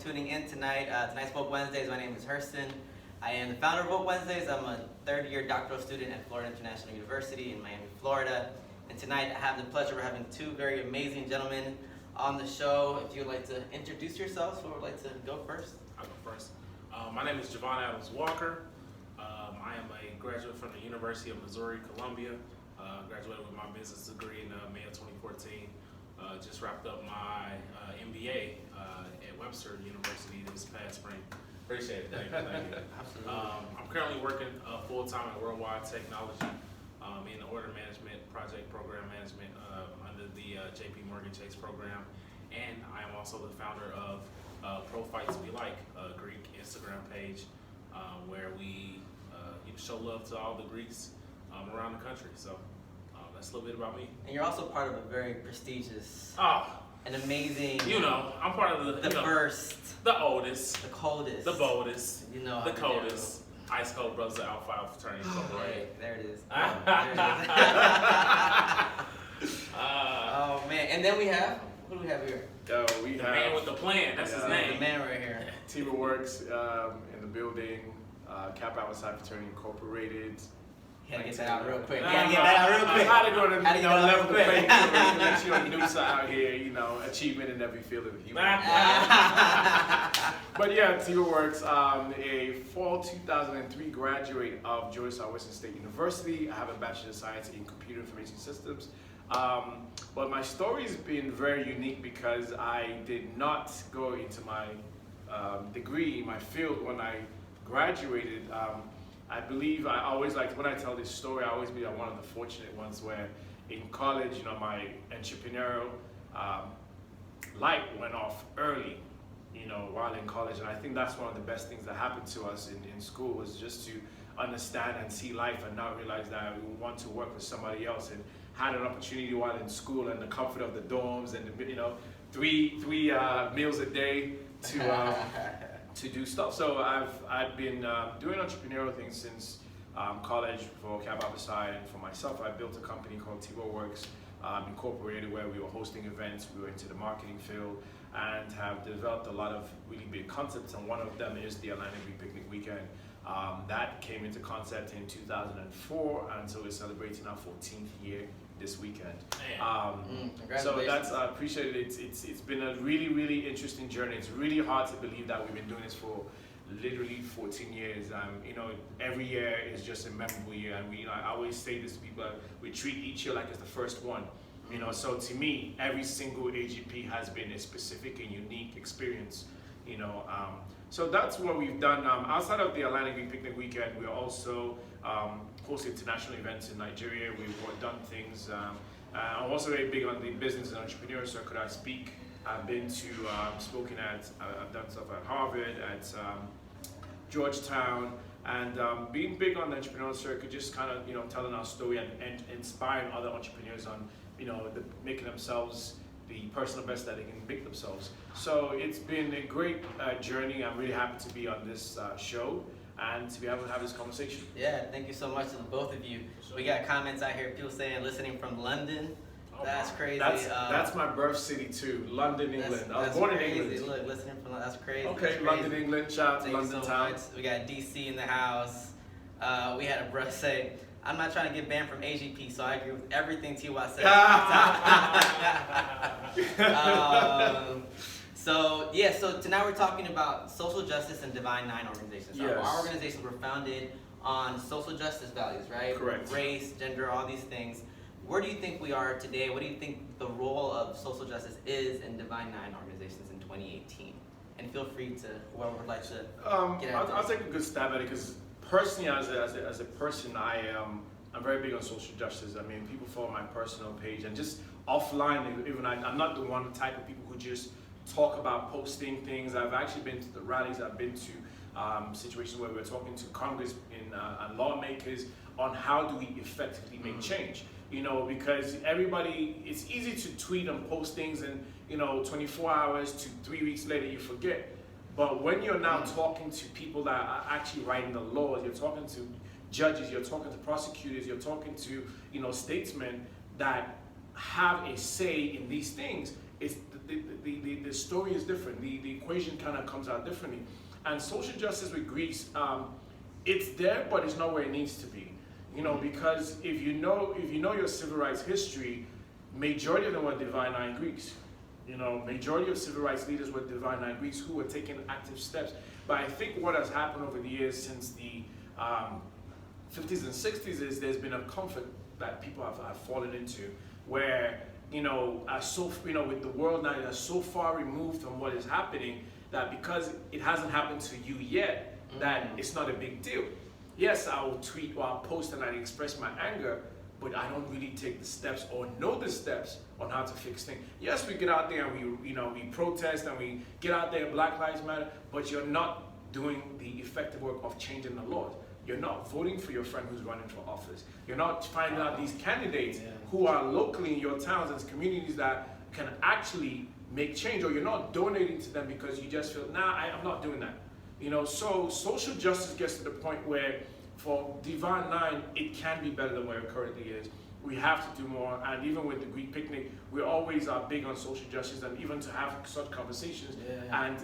tuning in tonight. Tonight's Woke Wednesdays. My name is Hurston. I am the founder of Woke Wednesdays. I'm a third-year doctoral student at Florida International University in Miami, Florida. And tonight I have the pleasure of having two very amazing gentlemen on the show. If you would like to introduce yourselves, who would like to go first? I'll go first. My name is Javon Adams Walker. I am a graduate from the University of Missouri, Columbia. Graduated with my business degree in May of 2014. Just wrapped up my MBA at Webster University this past spring. Appreciate it. Thank you. Absolutely. I'm currently working full-time at Worldwide Technology in the order management, project program management under the JP Morgan Chase program. And I am also the founder of Pro Fights We Like, a Greek Instagram page where we show love to all the Greeks around the country. So that's a little bit about me. And you're also part of a very prestigious, an amazing, I'm part of the first, the oldest, the coldest, the boldest, the coldest, Ice Cold Brothers of Alpha Alpha Fraternity Incorporated. There it is. Oh man! And then we have, who do we have here? We The have man with the plan. That's his The name. man right here. Tiba Works in the building, Kappa Alpha Psi Fraternity Incorporated. You gotta get that out real quick. You Uh, gotta get that out real quick. How to go to How to get that level out the real playing quick. field, make sure the news out here, achievement in every field of human. But yeah, Tiba Works, a fall 2003 graduate of Georgia Southwestern State University. I have a Bachelor of Science in Computer Information Systems. But my story's been very unique because I did not go into my degree, my field when I graduated. I believe I always like, when I tell this story, I always be one of the fortunate ones where in college, my entrepreneurial light went off early, while in college. And I think that's one of the best things that happened to us in school, was just to understand and see life and not realize that we want to work with somebody else, and had an opportunity while in school and the comfort of the dorms and three meals a day to do stuff. So I've been doing entrepreneurial things since college for Kappa Alpha Psi, and for myself I built a company called Tiba Works Incorporated, where we were hosting events, we were into the marketing field, and have developed a lot of really big concepts, and one of them is the Atlantic Week Picnic Weekend. That came into concept in 2004, and so we're celebrating our 14th year this weekend. So that's, I appreciate it. It's been a really, really interesting journey. It's really hard to believe that we've been doing this for literally 14 years. Every year is just a memorable year, and I always say this to people, we treat each year like it's the first one. So to me, every single AGP has been a specific and unique experience. So that's what we've done. Outside of the Atlantic Week Picnic Weekend, we also host international events in Nigeria. We've done things. I'm also very big on the business and entrepreneur circuit. I speak. I've been to, spoken at, I've done stuff at Harvard, at Georgetown, and being big on the entrepreneurial circuit, just kind of telling our story and inspiring other entrepreneurs on making themselves the personal best that they can make themselves. So it's been a great journey. I'm really happy to be on this show and to be able to have this conversation. Yeah, thank you so much to the both of you. We got comments out here, people saying listening from London. That's crazy. That's my birth city too, London, England. I was born in England. Look, listening from that's crazy. Okay, that's crazy. London, England. Shout out to London so town. Much. We got DC in the house. We had a bruh say, "I'm not trying to get banned from AGP, so I agree with everything T.Y. said." So tonight we're talking about social justice and Divine Nine organizations. Yes. Our organizations were founded on social justice values, right? Correct. Race, gender, all these things. Where do you think we are today? What do you think the role of social justice is in Divine Nine organizations in 2018? And feel free to, whoever would like to get at I'll take a good stab at it, because personally, as a person, I'm very big on social justice. I mean, people follow my personal page, and just offline, even I'm not the one type of people who just talk about posting things. I've actually been to the rallies. I've been to situations where we're talking to Congress and lawmakers on how do we effectively make change. Because everybody, it's easy to tweet and post things, and 24 hours to 3 weeks later you forget. But when you're now talking to people that are actually writing the laws, you're talking to judges, you're talking to prosecutors, you're talking to statesmen that have a say in these things, the story is different. The equation kind of comes out differently. And social justice with Greeks, it's there, but it's not where it needs to be. You know, because if you know your civil rights history, majority of them were divine Greeks. You know, majority of civil rights leaders were divine Greeks who were taking active steps. But I think what has happened over the years since the 50s and 60s is there's been a comfort that people have fallen into, where with the world now is so far removed from what is happening that because it hasn't happened to you yet, that it's not a big deal. Yes, I will tweet or I'll post and I express my anger, but I don't really take the steps or know the steps on how to fix things. Yes, we get out there and we protest and we get out there, Black Lives Matter, but you're not doing the effective work of changing the laws. You're not voting for your friend who's running for office. You're not finding out these candidates who are locally in your towns and communities that can actually make change, or you're not donating to them because you just feel, nah, I'm not doing that. You know, so social justice gets to the point where for Divine Nine, it can be better than where it currently is. We have to do more, and even with the Greek picnic, we always are big on social justice, and even to have such conversations. And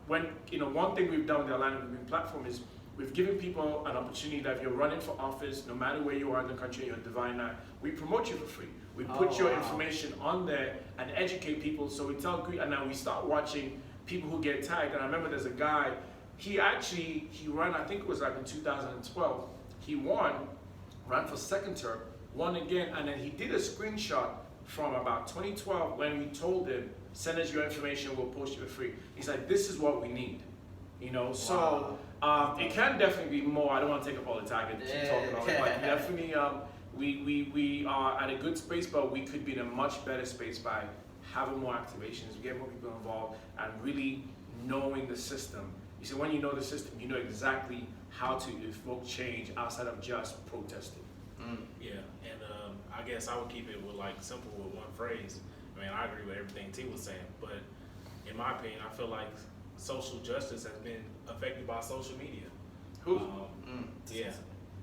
one thing we've done with the Alignment Green platform is we've given people an opportunity that if you're running for office, no matter where you are in the country, you're Divine Nine, we promote you for free. We put your information on there and educate people. So we tell Greek, and now we start watching people who get tagged. And I remember there's a guy. He ran, I think it was like in 2012, he ran for second term, won again, and then he did a screenshot from about 2012 when we told him, send us your information, we'll post you for free. He's like, this is what we need, you know, so it can definitely be more. I don't want to take up all the time and keep talking about it, but definitely we are at a good space, but we could be in a much better space by having more activations, getting more people involved, and really knowing the system. You see, when you know the system, you know exactly how to evoke change outside of just protesting. Yeah, and I guess I would keep it with simple with one phrase. I mean, I agree with everything T was saying, but in my opinion, I feel like social justice has been affected by social media. Who? Yeah.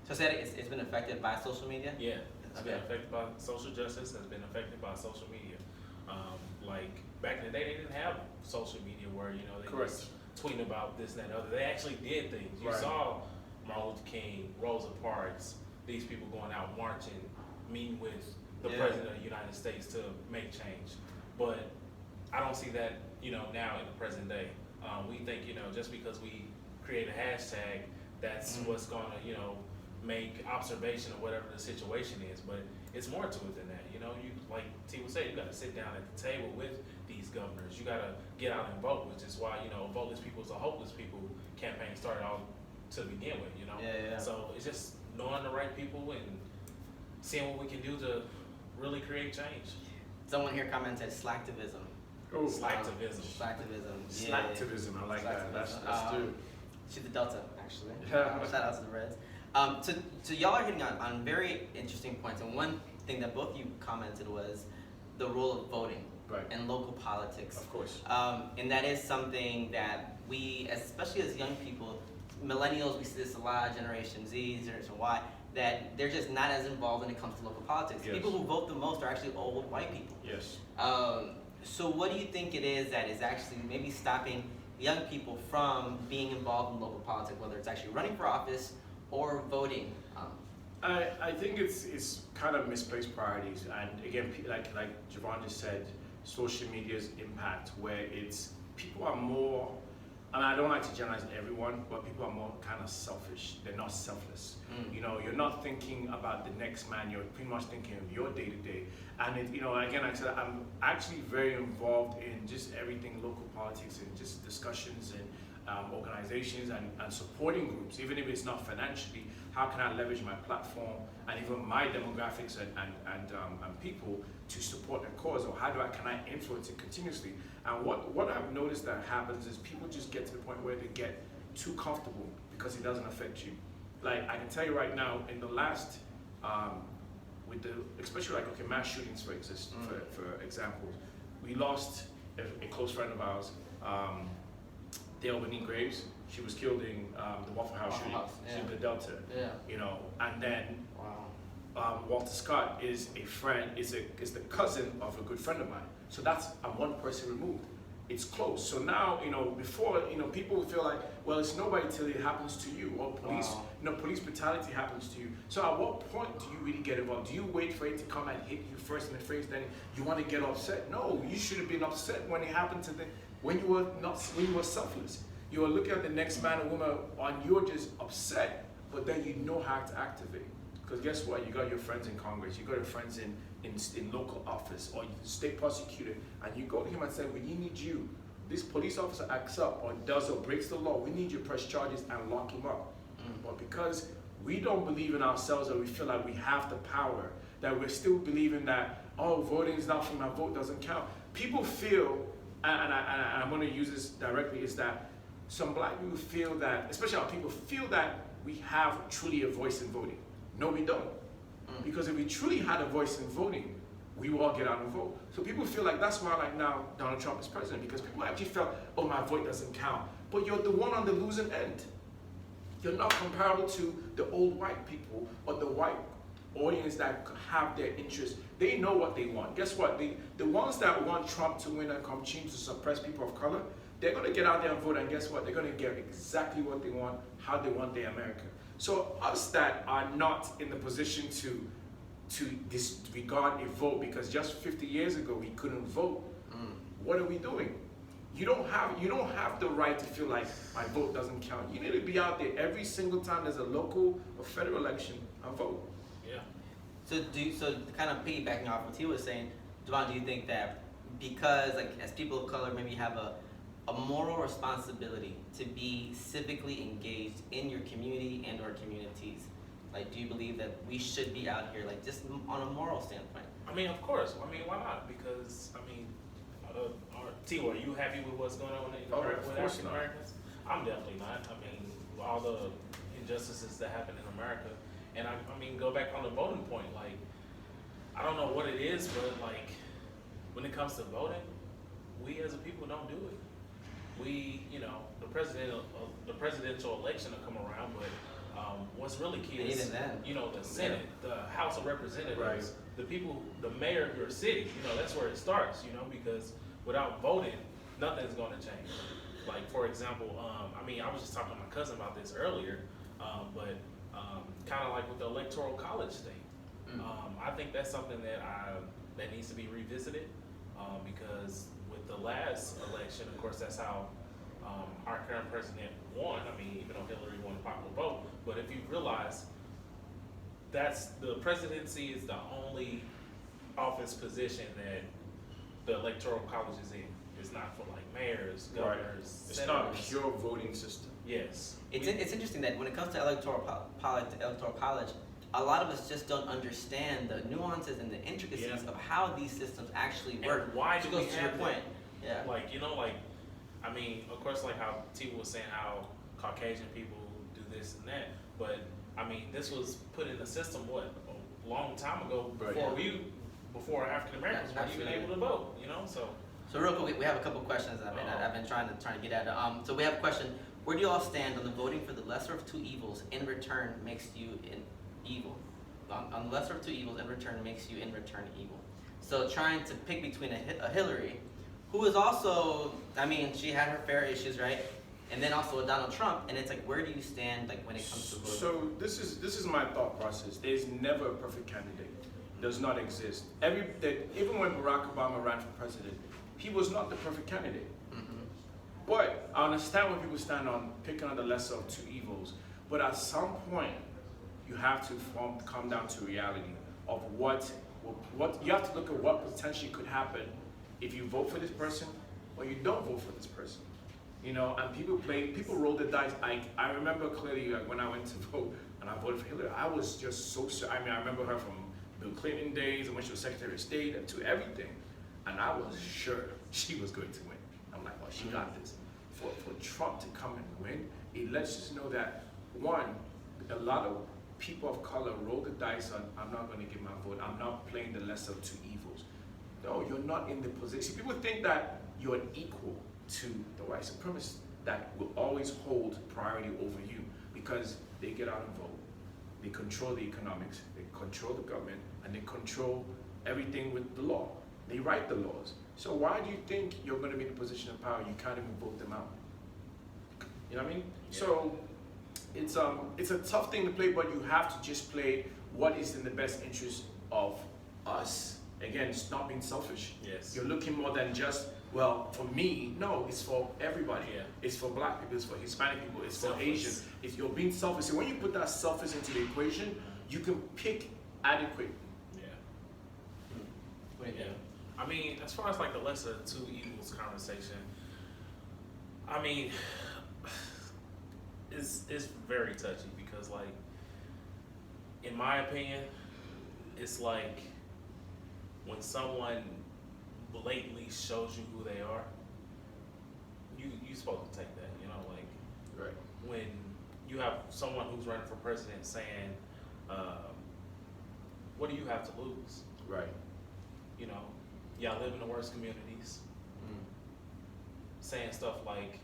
So said it's been affected by social media? Yeah, it's been affected by social justice, has been affected by social media. Like back in the day, they didn't have social media where, they was tweeting about this, that, and other. They actually did things. You saw Martin Luther King, Rosa Parks, these people going out marching, meeting with the President of the United States to make change. But I don't see that, now in the present day. We think, just because we create a hashtag, that's what's gonna, make observation of whatever the situation is. But it's more to it than that. You like T would say, you gotta sit down at the table with these governors. You gotta get out and vote, which is why, Voteless People is a Hopeless People campaign started out to begin with, So it's just knowing the right people and seeing what we can do to really create change. Someone here commented slacktivism. Oh, slacktivism. Slacktivism, I like that. That's good. She's the Delta, actually. Shout out to the Reds. So y'all are hitting on very interesting points, and one thing that both you commented was the role of voting in local politics. Of course. And that is something that we, especially as young people, millennials, we see this a lot, Generation Z, Generation Y, that they're just not as involved when it comes to local politics. Yes. People who vote the most are actually old white people. Yes. So what do you think it is that is actually maybe stopping young people from being involved in local politics, whether it's actually running for office or voting? I think it's kind of misplaced priorities, and again, like Javon just said, social media's impact, where it's people are more, and I don't like to generalize everyone, but people are more kind of selfish. They're not selfless. You're not thinking about the next man. You're pretty much thinking of your day to day. And again, like I said, I'm actually very involved in just everything local politics and just discussions and organizations and supporting groups, even if it's not financially. How can I leverage my platform and even my demographics and people to support a cause, or can I influence it continuously? And what I've noticed that happens is people just get to the point where they get too comfortable because it doesn't affect you. Like I can tell you right now, in the last, especially mass shootings for example, we lost a close friend of ours, Dale Winnie Graves. She was killed in the Waffle House shooting. She's in the Delta. And then Walter Scott is a friend, is the cousin of a good friend of mine. So that's one person removed. It's close. So now, before, people would feel like, well, it's nobody till it happens to you, or police, Wow. police brutality happens to you. So at what point do you really get involved? Do you wait for it to come and hit you first in the face, then you want to get upset? No, you should have been upset when it happened when you were selfless. You were looking at the next man or woman, and you're just upset, but then you know how to activate. Because guess what? You got your friends in Congress, you got your friends in local office, or state prosecutor, and you go to him and say, we need you. This police officer acts up or does or breaks the law. We need you to press charges and lock him up. But because we don't believe in ourselves, or we feel like we have the power, that we're still believing that, oh, voting is not for my vote doesn't count. People feel, and I'm going to use this directly, is that some black people feel that, especially our people, feel that we have truly a voice in voting. No, we don't. Because if we truly had a voice in voting, we will all get out and vote. So people feel like that's why, like, now Donald Trump is president, because people actually felt, oh, my vote doesn't count. But you're the one on the losing end. You're not comparable to the old white people or the white audience that have their interests. They know what they want. Guess what? The ones that want Trump to win and continue to suppress people of color, they're going to get out there and vote, and guess what? They're going to get exactly what they want, how they want their America. So us that are not in the position to disregard a vote because just 50 years ago we couldn't vote, what are we doing? You don't have the right to feel like my vote doesn't count. You need to be out there every single time there's a local or federal election and vote. Yeah. So kind of piggybacking off what he was saying, Devon, do you think that because, like, as people of color maybe have a moral responsibility to be civically engaged in your community and or communities, like, do you believe that we should be out here, like, just on a moral standpoint? I mean, of course. I mean, why not? Because, I mean, T, are you happy with what's going on in America with African Americans? I'm definitely not. I mean, all the injustices that happen in America. And I mean, go back on the voting point. Like, I don't know what it is, but, like, when it comes to voting, we as a people don't do it. We, the presidential election will come around, but what's really key is, the Senate, the House of Representatives, Right. the people, the mayor of your city, that's where it starts, because without voting, nothing's going to change. Like, for example, I mean, I was just talking to my cousin about this earlier, but kind of like with the electoral college thing. I think that's something that needs to be revisited, because with the last election, of course, that's how our current president won. I mean, even though Hillary won the popular vote, but if you realize that's the presidency is the only office position that the electoral college is in. It's not for like mayors, governors, It's senators. not a pure voting system. Yes. It's interesting that when it comes to electoral college, a lot of us just don't understand the nuances and the intricacies of how these systems actually work. And why do we goes to your have point. that? Yeah. Like, I mean, of course, like how T was saying how Caucasian people do this and that, but I mean, this was put in the system, a long time ago, before African Americans weren't even able to vote, So real quick, we have a couple questions I've been trying to get at. So we have a question: where do you all stand on the voting for the lesser of two evils in return makes you evil? On the lesser of two evils in return makes you in return evil. So trying to pick between a Hillary, who is also, I mean, she had her fair issues, right? And then also a Donald Trump, and it's like, where do you stand, like, when it comes to voting? So this is my thought process. There's never a perfect candidate. Does not exist. Even when Barack Obama ran for president, he was not the perfect candidate. But I understand when people stand on picking on the lesser of two evils. But at some point, you have to come down to reality of what you have to look at what potentially could happen if you vote for this person or you don't vote for this person. And people roll the dice. I remember clearly when I went to vote and I voted for Hillary, I was just so sure. I mean, I remember her from Bill Clinton days and when she was Secretary of State and to everything. And I was sure she was going to win. I'm like, well, she got this. For Trump to come and win, it lets us know that, one, a lot of people of color roll the dice on, I'm not going to give my vote. I'm not playing the lesser of two evils. No, you're not in the position. People think that you're an equal to the white supremacists that will always hold priority over you because they get out and vote. They control the economics, they control the government, and they control everything with the law. They write the laws. So why do you think you're going to be in a position of power? You can't even vote them out. You know what I mean? Yeah. So it's a tough thing to play, but you have to just play what is in the best interest of us. Again, it's not being selfish. Yes. You're looking more than just, well, for me. No, it's for everybody. Yeah. It's for black people, it's for Hispanic people, it's for Selfless. Asians. If you're being selfish, and when you put that selfish into the equation, you can pick adequate. Yeah. What do you Yeah. think? I mean, as far as like the lesser of two evils conversation, I mean, it's very touchy because, like, in my opinion, it's like when someone blatantly shows you who they are, you supposed to take that, you know, like Right. when you have someone who's running for president saying, what do you have to lose? Right. You know, y'all live in the worst communities, saying stuff like,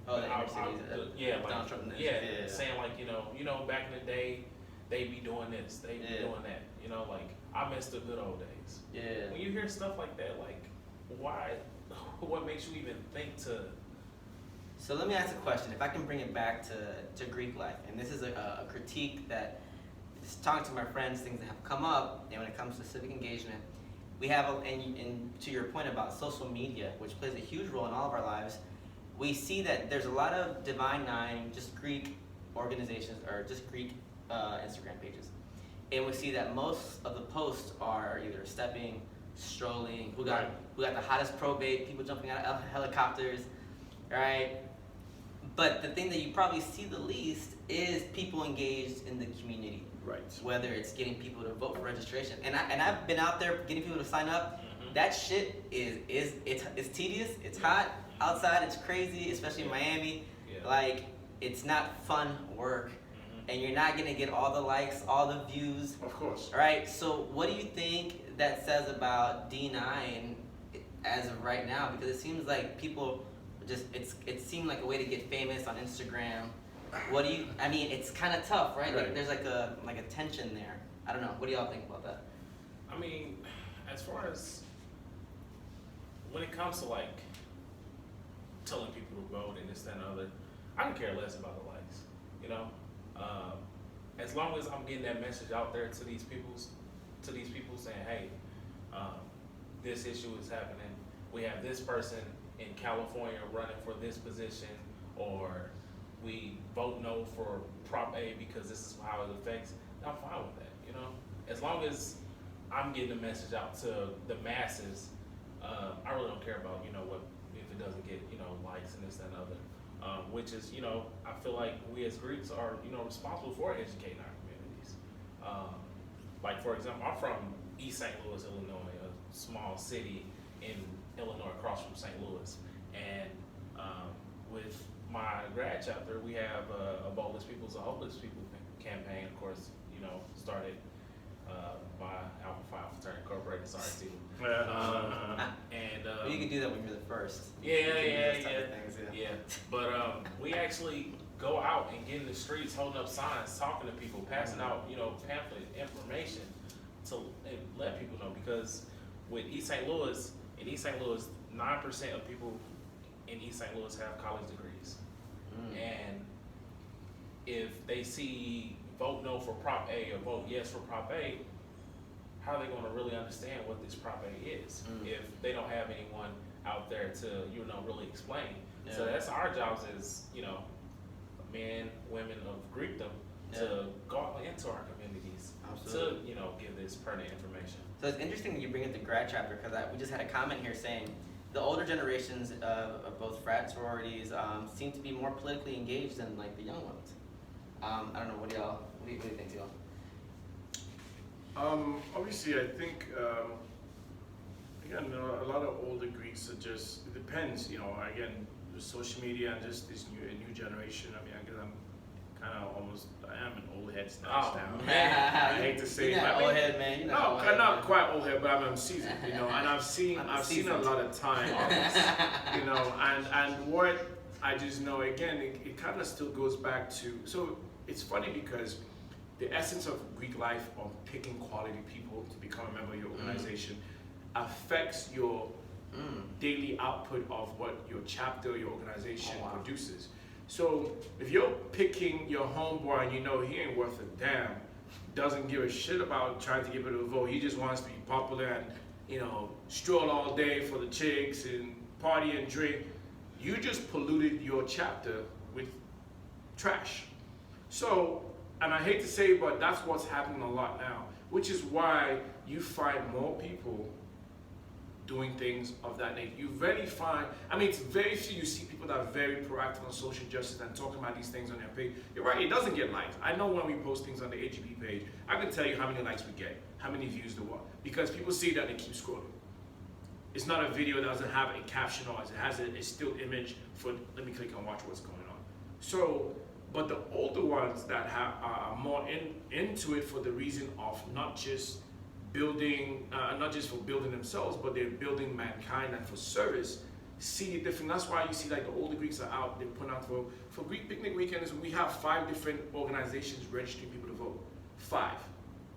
Oh, the inner cities. yeah, Donald like, Trump in the yeah, inner city, saying like, you know, back in the day, they be doing this, they be Yeah. doing that, you know, like, I miss the good old days. Yeah. When you hear stuff like that, like, why, what makes you even think to, So let me ask a question. If I can bring it back to Greek life, and this is a critique that, just talking to my friends, things that have come up, and when it comes to civic engagement, we have, and to your point about social media, which plays a huge role in all of our lives, we see that there's a lot of Divine Nine, just Greek organizations, or just Greek Instagram pages. And we see that most of the posts are either stepping, strolling, who got the hottest probate, people jumping out of helicopters, right? But the thing that you probably see the least is people engaged in the community. Right. Whether it's getting people to vote for registration, and I've been out there getting people to sign up. That shit it's tedious. It's hot outside. It's crazy, especially in Miami. yeah. Like, it's not fun work, and you're not gonna get all the likes, all the views. Of course. Right. So what do you think that says about D9 as of right now? Because it seems like people just it seemed like a way to get famous on Instagram. What do you? I mean, it's kind of tough, right? Like, Right. there's like a tension there. I don't know. What do y'all think about that? I mean, as far as when it comes to like telling people to vote and this, that, and the other, I don't care less about the likes. You know, as long as I'm getting that message out there to these people saying, hey, this issue is happening. We have this person in California running for this position, or we vote no for Prop A because this is how it affects. I'm fine with that. You know, as long as I'm getting the message out to the masses, I really don't care about, you know, what if it doesn't get, you know, likes and this, that, and other. Which is, you know, I feel like we as Greeks are, you know, responsible for educating our communities. Like, for example, I'm from East St. Louis, Illinois, a small city in Illinois across from St. Louis. And with my grad chapter, we have a Boldless People's a Hopeless People campaign, of course, you know, started by Alpha Phi Alpha Fraternity Incorporated, sorry, too. And Well, you can do that when you're the first. yeah. You can do those type of things, Yeah, but we actually go out and get in the streets, holding up signs, talking to people, passing out, you know, pamphlet information to let people know. Because with East St. Louis, 9% of people in East St. Louis have college degrees, and if they see vote no for Prop A or vote yes for Prop A, how are they going to really understand what this Prop A is if they don't have anyone out there to, you know, really explain? Yeah. So that's our jobs as, you know, men, women of Greekdom to go out into our communities Absolutely. to, you know, give this pertinent information. So it's interesting that you bring up the grad chapter, because we just had a comment here saying the older generations of both frat sororities seem to be more politically engaged than like the young ones. I don't know. What do you think, y'all? Obviously, I think, again, a lot of older Greeks are just, it depends, you know, again, the social media and just this new generation. I mean, I guess I'm kind of I am an old head now. I hate to say it. You're not old head, man. You're not old head, not man. quite old head, but I'm seasoned, you know, and I've seen a lot of time, you know, and what I just know, again, it kind of still goes back to, so it's funny because the essence of Greek life of picking quality people to become a member of your organization, affects your daily output of what your chapter, your organization produces. So if you're picking your homeboy and you know he ain't worth a damn, doesn't give a shit about trying to get rid of a vote, he just wants to be popular and, you know, stroll all day for the chicks and party and drink, you just polluted your chapter with trash. So, and I hate to say it, but that's what's happening a lot now, which is why you find more people doing things of that nature. You rarely find, I mean, it's very few you see people that are very proactive on social justice and talking about these things on their page. You're right, it doesn't get likes. I know when we post things on the AGP page, I can tell you how many likes we get, how many views there were, because people see that they keep scrolling. It's not a video that doesn't have a caption or it has a still image for, let me click and watch what's going on. So, but the older ones that are more into it for the reason of not just building, not just for building themselves, but they're building mankind and for service, see it different. That's why you see like the older Greeks are out, they're putting out for Greek Picnic Weekend, we have 5 different organizations registering people to vote. 5.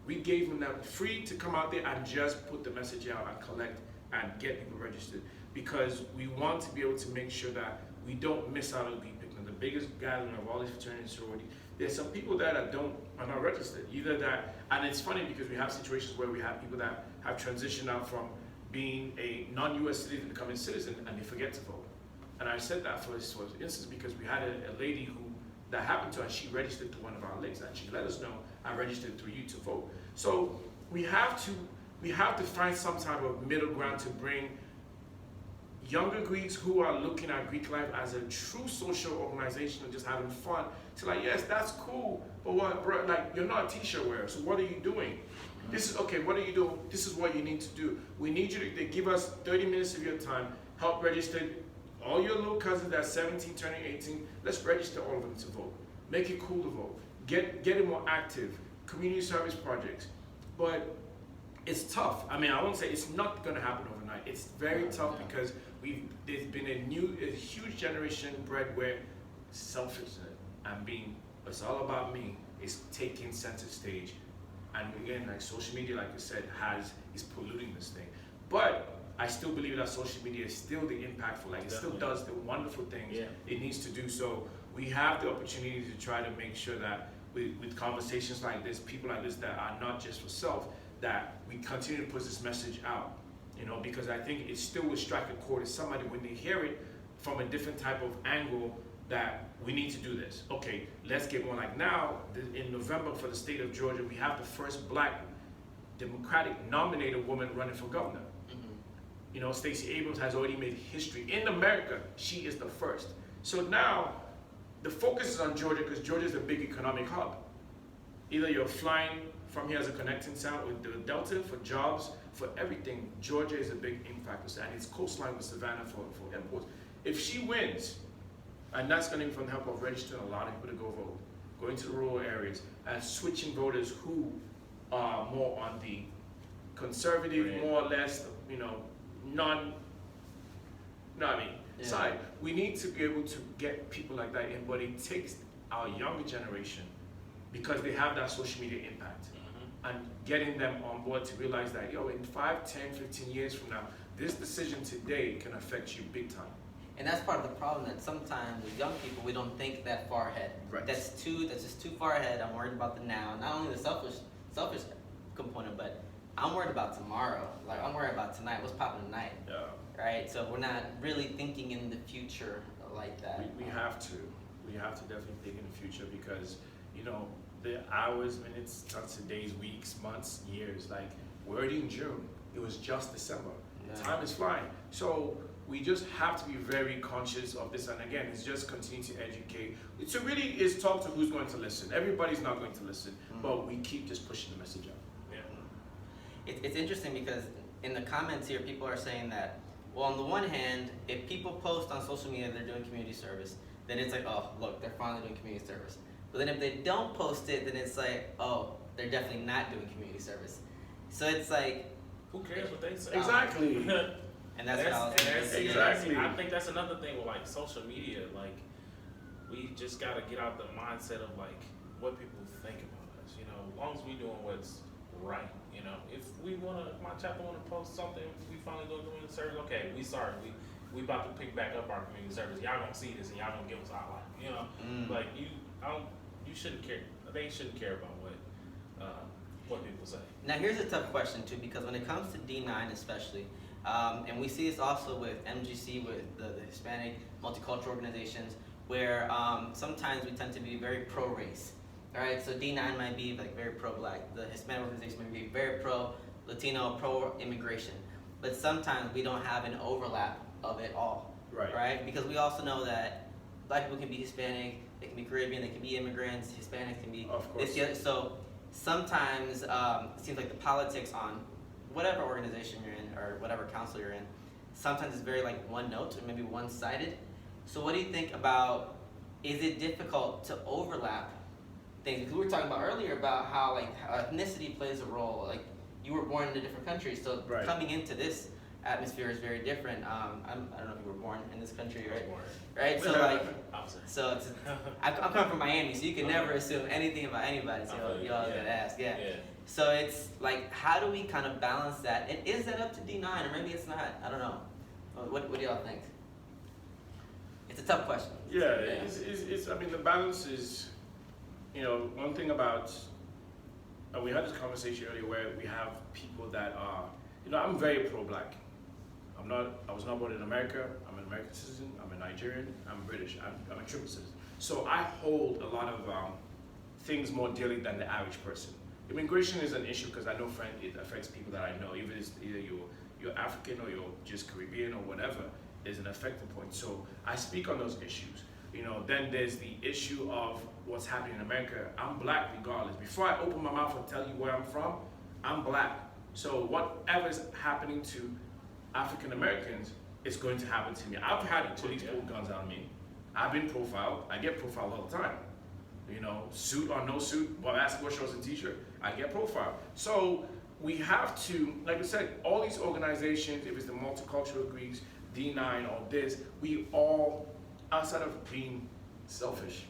We gave them that free to come out there and just put the message out and collect and get people registered, because we want to be able to make sure that we don't miss out on Greek Picnic, the biggest gathering of all these fraternities and sororities. There's some people that are not registered. Either that, and it's funny because we have situations where we have people that have transitioned out from being a non-US citizen to becoming citizen and they forget to vote. And I said that for instance because we had a lady who that happened to her, and she registered through one of our links and she let us know I registered through you to vote. So we have to find some type of middle ground to bring younger Greeks who are looking at Greek life as a true social organization and just having fun. To like, yes, that's cool, but what, bro, like, you're not a t-shirt wearer, so what are you doing? This is, okay, what are you doing? This is what you need to do. We need you to give us 30 minutes of your time, help register all your little cousins that's 17, turning 18, let's register all of them to vote. Make it cool to vote. Get it more active. Community service projects. But it's tough. I mean, I won't say it's not gonna happen overnight. It's very tough because there's been a huge generation bred where selfishness and being, it's all about me, is taking center stage. And again, like social media, like I said, is polluting this thing. But I still believe that social media is still the impactful, like it still does the wonderful things it needs to do. So we have the opportunity to try to make sure that with conversations like this, people like this that are not just for self, that we continue to push this message out, you know, because I think it still will strike a chord with somebody when they hear it from a different type of angle, that we need to do this. Okay, let's get one. Like now, in November for the state of Georgia, we have the first Black Democratic nominated woman running for governor. You know, Stacey Abrams has already made history. In America, she is the first. So now, the focus is on Georgia because Georgia is a big economic hub. Either you're flying from here as a connecting town with the Delta for jobs, for everything. Georgia is a big impact, and it's coastline with Savannah for imports. If she wins, and that's going to be from the help of registering a lot of people to go vote, going to the rural areas, and switching voters who are more on the conservative, more or less, you know, side. We need to be able to get people like that in, but it takes our younger generation, because they have that social media impact, and getting them on board to realize that, yo, in 5, 10, 15 years from now, this decision today can affect you big time. And that's part of the problem, that sometimes with young people, we don't think that far ahead. Right. That's just too far ahead. I'm worried about the now. Not only the selfish component, but I'm worried about tomorrow. Like, I'm worried about tonight. What's popping tonight? Yeah. Right? So we're not really thinking in the future like that. We have to. We have to definitely think in the future, because, you know, the hours, minutes, months, days, weeks, months, years, like, we're already in June. It was just December. Yeah. Time is flying. So we just have to be very conscious of this. And again, it's just continue to educate. It's really is talk to who's going to listen. Everybody's not going to listen, but we keep just pushing the message out. It's interesting because in the comments here, people are saying that, well, on the one hand, if people post on social media they're doing community service, then it's like, oh, look, they're finally doing community service. But then if they don't post it, then it's like, oh, they're definitely not doing community service. So it's like, who cares what they say? Exactly. And that's what I was saying. Exactly. I think that's another thing with like social media. Like, we just gotta get out the mindset of like what people think about us. You know, as long as we doing what's right. You know, if my chapter wanna post something, we finally doing community service. Okay, we sorry, we about to pick back up our community service. Y'all gonna see this and y'all gonna give us our life. You know, like you shouldn't care. They shouldn't care about what people say. Now here's a tough question too, because when it comes to D9 especially, and we see this also with MGC, with the Hispanic multicultural organizations, where sometimes we tend to be very pro-race. All right, so D9 might be like very pro-black. The Hispanic organization might be very pro-Latino, pro-immigration. But sometimes we don't have an overlap of it all. Right? Because we also know that black people can be Hispanic, they can be Caribbean, they can be immigrants, Hispanics can be Of course. this. So sometimes it seems like the politics on whatever organization you're in or whatever council you're in, sometimes it's very like one note or maybe one-sided. So what do you think about, is it difficult to overlap things? Because we were talking about earlier about how like ethnicity plays a role. Like you were born in a different country, so Right. coming into this atmosphere is very different. I don't know if you were born in this country, right? Born. Right. So like, Opposite. so it's, I'm coming from Miami, so you can never assume anything about anybody. So you always gotta ask, yeah. So it's like, how do we kind of balance that? And is that up to D9 or maybe it's not? I don't know. What do y'all think? It's a tough question. Yeah, it's, I mean, the balance is, you know, one thing about, and we had this conversation earlier where we have people that are, you know, I'm very pro-black. I was not born in America, I'm an American citizen, I'm a Nigerian, I'm British, I'm a triple citizen. So I hold a lot of things more dearly than the average person. Immigration is an issue because I know, friend, it affects people that I know, even if it's either you're African or you're just Caribbean or whatever, is an affecting point. So I speak on those issues. You know, then there's the issue of what's happening in America. I'm black regardless. Before I open my mouth and tell you where I'm from, I'm black. So whatever's happening to African Americans is going to happen to me. I've had police pull guns on me. I've been profiled. I get profiled all the time. You know, suit or no suit, basketball shorts and t-shirt, I get profiled. So we have to, like I said, all these organizations, if it's the multicultural Greeks, D9 or this, we all, outside of being selfish,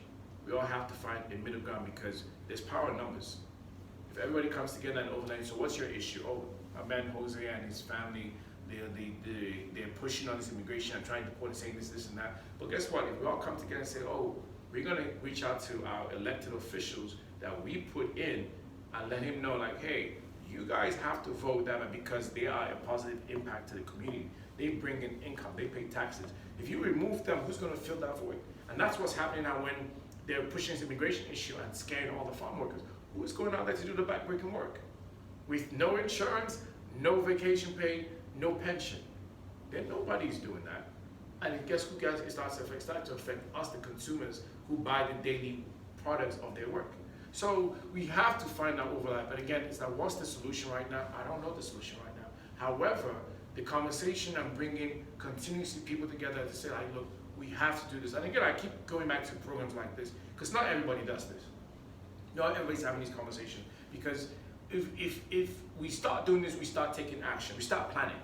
we all have to find a middle ground because there's power in numbers. If everybody comes together and overnight, so what's your issue? Oh, my man Jose and his family, they're pushing on this immigration and trying to put and saying this and that. But guess what? If we all come together and say, oh, we're gonna reach out to our elected officials that we put in and let him know, like, hey, you guys have to vote them because they are a positive impact to the community. They bring in income, they pay taxes. If you remove them, who's gonna fill that void? And that's what's happening now when they're pushing this immigration issue and scaring all the farm workers. Who is going out there to do the backbreaking work? With no insurance, no vacation pay, no pension. Then nobody's doing that. And guess who gets it starts to affect us, the consumers, who buy the daily products of their work. So we have to find that overlap. And again, it's that what's the solution right now? I don't know the solution right now. However, the conversation and bringing continuously people together to say, like, look, we have to do this. And again, I keep going back to programs like this because not everybody does this. Not everybody's having these conversations because if we start doing this, we start taking action, we start planning.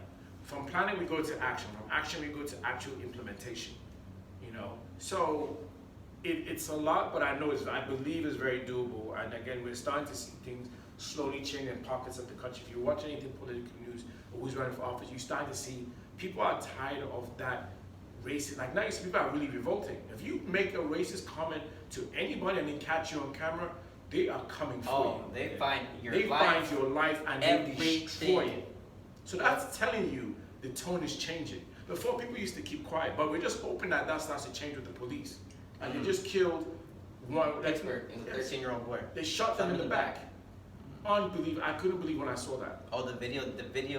From planning, we go to action. From action, we go to actual implementation. You know, so it's a lot, but I believe it's very doable. And again, we're starting to see things slowly change in pockets of the country. If you watch anything political news or who's running for office, you start to see people are tired of that racist. Like now, you see people are really revolting. If you make a racist comment to anybody and they catch you on camera, they are coming for you. They find your They life. find your life and they destroy it. So that's telling you the tone is changing. Before, people used to keep quiet, but we're just hoping that that starts to change with the police. And they just killed one. Pittsburgh, it was a 13-year-old boy. They shot them in the back. Unbelievable. I couldn't believe when I saw that. Oh, the video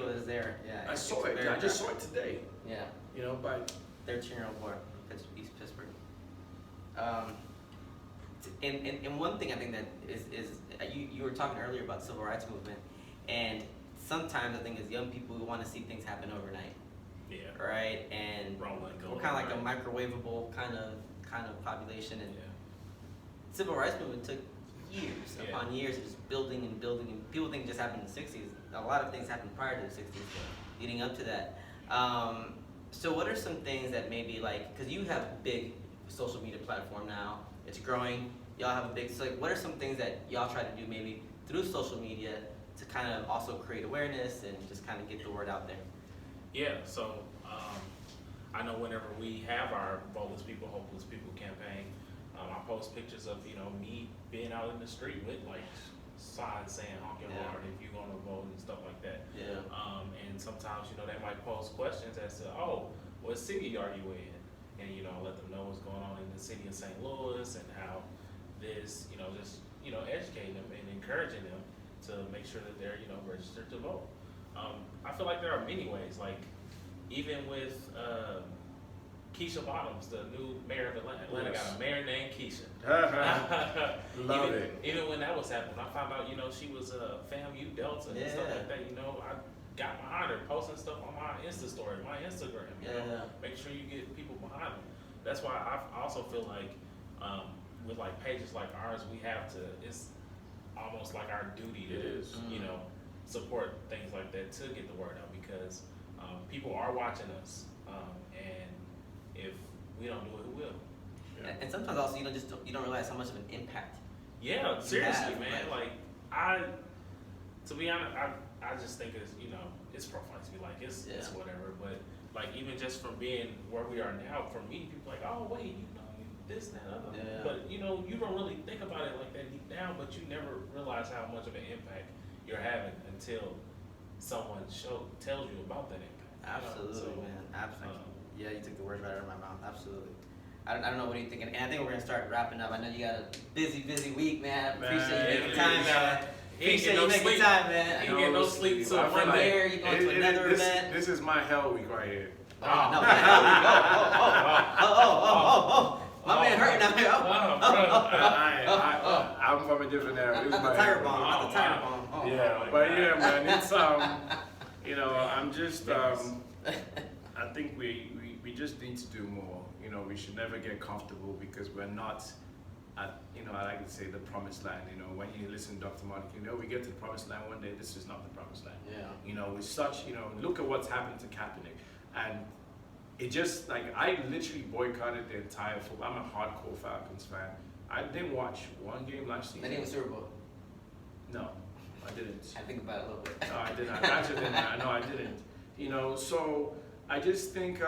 is there. Yeah. I saw it. I just saw it today. Yeah. You know, but 13-year-old boy, East Pittsburgh. And one thing I think that is you were talking earlier about the civil rights movement, and sometimes I think as young people we want to see things happen overnight. Yeah. Right. And we're kind of like a microwavable kind of population, and civil rights movement took years upon years of just building and building, and people think it just happened in the 60s. A lot of things happened prior to the 60s, leading up to that. So what are some things that maybe like, because you have a big social media platform now, it's growing, y'all have a big, so like what are some things that y'all try to do maybe through social media to kind of also create awareness and just kind of get the word out there? Yeah, so I know whenever we have our Voteless People, Hopeless People campaign, I post pictures of, me being out in the street with like signs saying honk your horn if you're gonna vote and stuff like that. Yeah. And sometimes, they might pose questions as to, oh, what city are you in? And, let them know what's going on in the city of St. Louis and how this, educating them and encouraging them to make sure that they're, registered to vote. I feel like there are many ways, like even with Keisha Bottoms, the new mayor of Atlanta. Atlanta got a mayor named Keisha. Love it. Even when that was happening, I found out, she was a FAMU Delta and stuff like that. I got behind her, posting stuff on my Insta story, my Instagram. Make sure you get people behind them. That's why I also feel like with like pages like ours, we have to. It's almost like our duty to, support things like that to get the word out because people are watching us, and if we don't do it, who will? And sometimes also you don't realize how much of an impact. Yeah, seriously, have, man. To be honest, I just think it's profile to be like it's whatever. But like even just from being where we are now, for me, people like, oh wait, this and that other. Yeah. But you don't really think about it like that deep down, but you never realize how much of an impact you're having until someone tells you about that impact. Absolutely, man. Absolutely. Yeah, you took the words right out of my mouth. Absolutely. I don't know what you thinking, and I think we're gonna start wrapping up. I know you got a busy week, man. I appreciate you making time, man. Appreciate you making time, man. He ain't get no sleep till one there. You going to another event? This is my hell week right here. Oh, no, man. My man hurting out here. I'm from a different area. Not the tire bomb. Not the tire bomb. Yeah, but yeah, man. It's I'm just I think we just need to do more. We should never get comfortable because we're not at, I like to say the promised land. When you listen to Dr. Martin, we get to the promised land one day. This is not the promised land. Yeah. With such, look at what's happened to Kaepernick, and it just I literally boycotted the entire football. I'm a hardcore Falcons fan. I didn't watch one game last season. They didn't win Super Bowl. No, I didn't. I think about it a little bit. No, I didn't. I actually didn't. No, I didn't. So I just think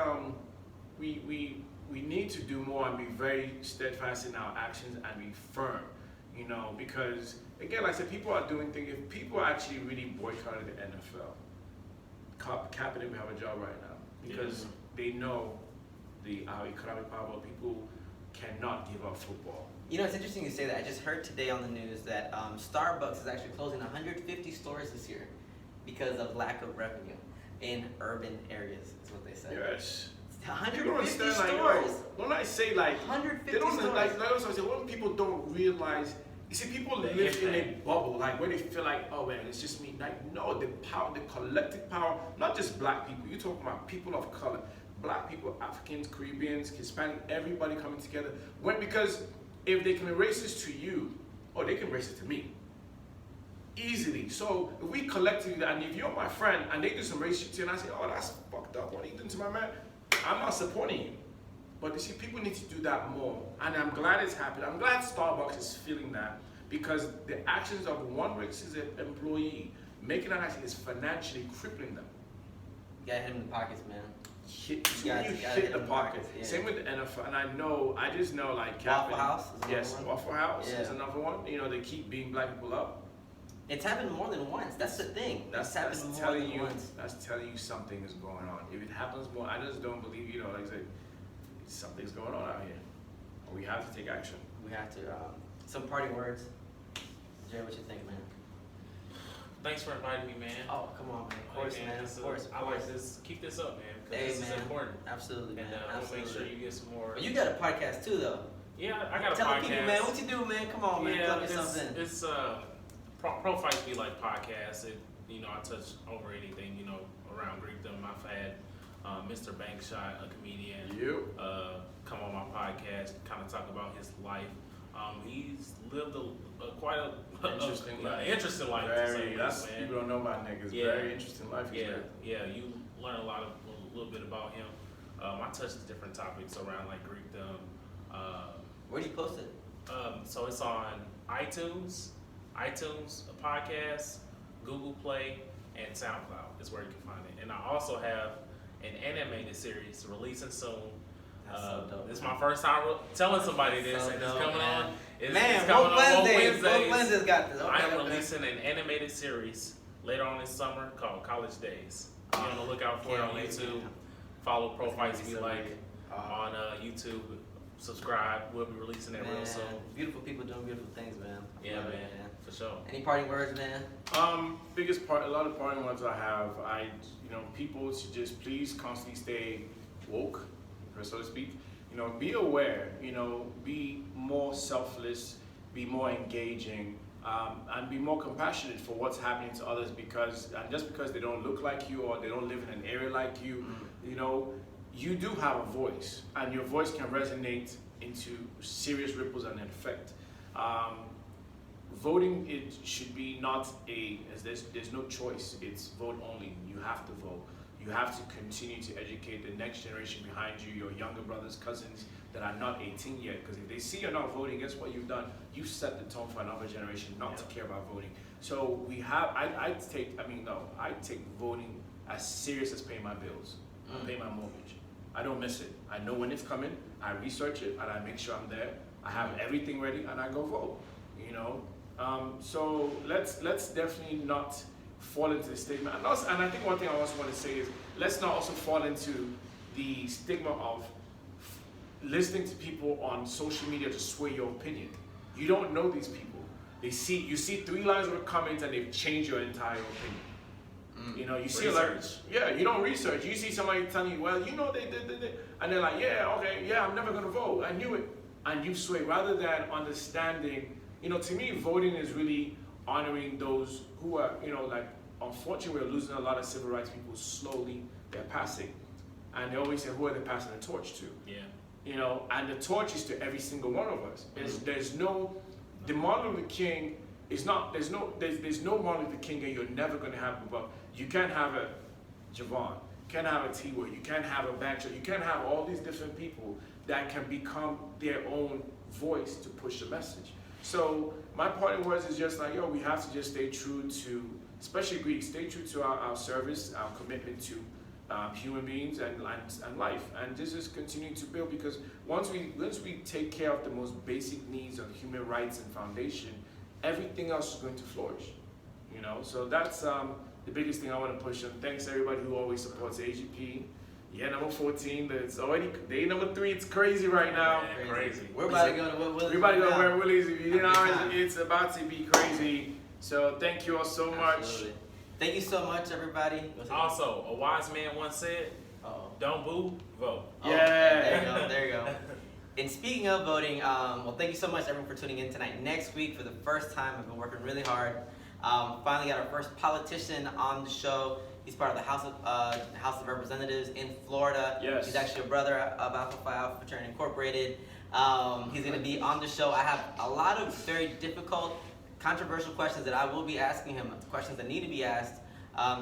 we need to do more and be very steadfast in our actions and be firm, because again, like I said, people are doing things. If people actually really boycotted the NFL, Kaepernick would have a job right now because they know our economic power. People cannot give up football. It's interesting you say that. I just heard today on the news that Starbucks is actually closing 150 stores this year because of lack of revenue in urban areas, is what they said. Yes. 150 stores. Don't I say 150 they don't stores. When people don't realize. You see, people live in a bubble, where they feel like, oh man, it's just me. No, the power, the collective power, not just black people. You're talking about people of color, black people, Africans, Caribbeans, Hispanic, everybody coming together. Because if they can erase this to you, they can erase it to me. Easily. So if we collectively, and if you're my friend and they do some racist shit and I say, oh, that's fucked up, what are you doing to my man? I'm not supporting you. But you see, people need to do that more. And I'm glad it's happened. I'm glad Starbucks is feeling that because the actions of one racist employee making that action is financially crippling them. You gotta hit him in the pockets, man. Hit the pocket. Yeah. Same with the NFL. And I just know Waffle House is yes, Waffle House is another one. They keep beating black people up. It's happened more than once. That's the thing. That's happened more than once. That's telling you something is going on. If it happens more, I just don't believe, like I said, something's going on out here. We have to take action. We have to. Some parting words. Jay, what you think, man? Thanks for inviting me, man. Oh, come on, man. Of course, man. Of course. I like this. Keep this up, man. Because this is important. Absolutely, man. And I want to make sure you get some more. But you got a podcast too, though. Yeah, I got a podcast. Tell the people, man. What you do, man? Come on, man. Plug something. It's Profiles Be Like podcast. I touch over anything, around Greekdom. I've had Mr. Bankshot, a comedian, come on my podcast, kind of talk about his life. He's lived quite a interesting life. Very, people don't know about niggas. Very interesting life. Yeah. You learn a little bit about him. I touch different topics around Greekdom. Where do you post it? So it's on iTunes, a podcast, Google Play, and SoundCloud is where you can find it. And I also have an animated series releasing soon. That's so dope. This is my first time telling somebody That's this, so and it's dope, coming man. on. It's Man, coming Woke on Woke Wednesdays. Woke Wednesdays. Wednesdays got this. I am Okay. releasing an animated series later on this summer called College Days. Be on the lookout for it on Can't wait, YouTube. man. Follow That's gonna profiles be if you so like great. on YouTube. Subscribe. We'll be releasing that real Man, soon. beautiful people doing beautiful things, man. Yeah, Love it, man, for sure. Any parting words, man? Biggest part, a lot of parting ones I have. People should just please constantly stay woke, so to speak. Be aware. Be more selfless, be more engaging, and be more compassionate for what's happening to others. And just because they don't look like you or they don't live in an area like you, you do have a voice, and your voice can resonate into serious ripples and effect. Voting, it should be not there's no choice. It's vote only. You have to vote. You have to continue to educate the next generation behind you, your younger brothers, cousins that are not 18 yet. Because if they see you're not voting, guess what you've done? You've set the tone for another generation not to care about voting. So I take voting as serious as paying my bills. I pay my mortgage. I don't miss it. I know when it's coming. I research it and I make sure I'm there. I have everything ready and I go vote. So let's definitely not fall into the stigma. And I think one thing I also want to say is let's not also fall into the stigma of listening to people on social media to sway your opinion. You don't know these people. You see 3 lines of a comment and they've changed your entire opinion. You see you don't research. You see somebody telling you, well, they did, and they're like, I'm never gonna vote. I knew it, and you sway rather than understanding. To me, voting is really honoring those who are, unfortunately, we're losing a lot of civil rights people slowly. They're passing, and they always say, who are they passing the torch to? Yeah. And the torch is to every single one of us. The Martin Luther King is not. There's no Martin Luther King, and you're never gonna have above. You can't have a Javon, you can't have a T-Way, you can't have a Bancho, you can't have all these different people that can become their own voice to push the message. So my parting words is just like, we have to just stay true to, especially Greeks, stay true to our service, our commitment to human beings and life, and just continue to build, because once we take care of the most basic needs of human rights and foundation, everything else is going to flourish. So that's the biggest thing I want to push on. Thanks everybody who always supports AGP. Yeah, number 14. It's already day number 3. It's crazy right now. Man, crazy. We're about to go to Willie's. We're about to go to where Willie's. It's about to be crazy. So thank you all so much. Absolutely. Thank you so much, everybody. Also, a wise man once said, "Don't boo, vote." Yeah. There you go. And speaking of voting, thank you so much, everyone, for tuning in tonight. Next week, for the first time, I've been working really hard. Finally got our first politician on the show. He's part of the House of Representatives in Florida. Yes. He's actually a brother of Alpha Phi Alpha Fraternity Incorporated. He's going to be on the show. I have a lot of very difficult, controversial questions that I will be asking him, questions that need to be asked.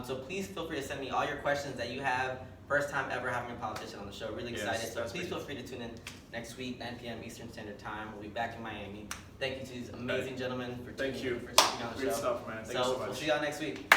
So please feel free to send me all your questions that you have. First time ever having a politician on the show. Really excited. So please feel free to tune in next week, 9 p.m. Eastern Standard Time. We'll be back in Miami. Thank you to these amazing gentlemen for speaking on the show. Great stuff, man. Thank you so much. We'll see y'all next week.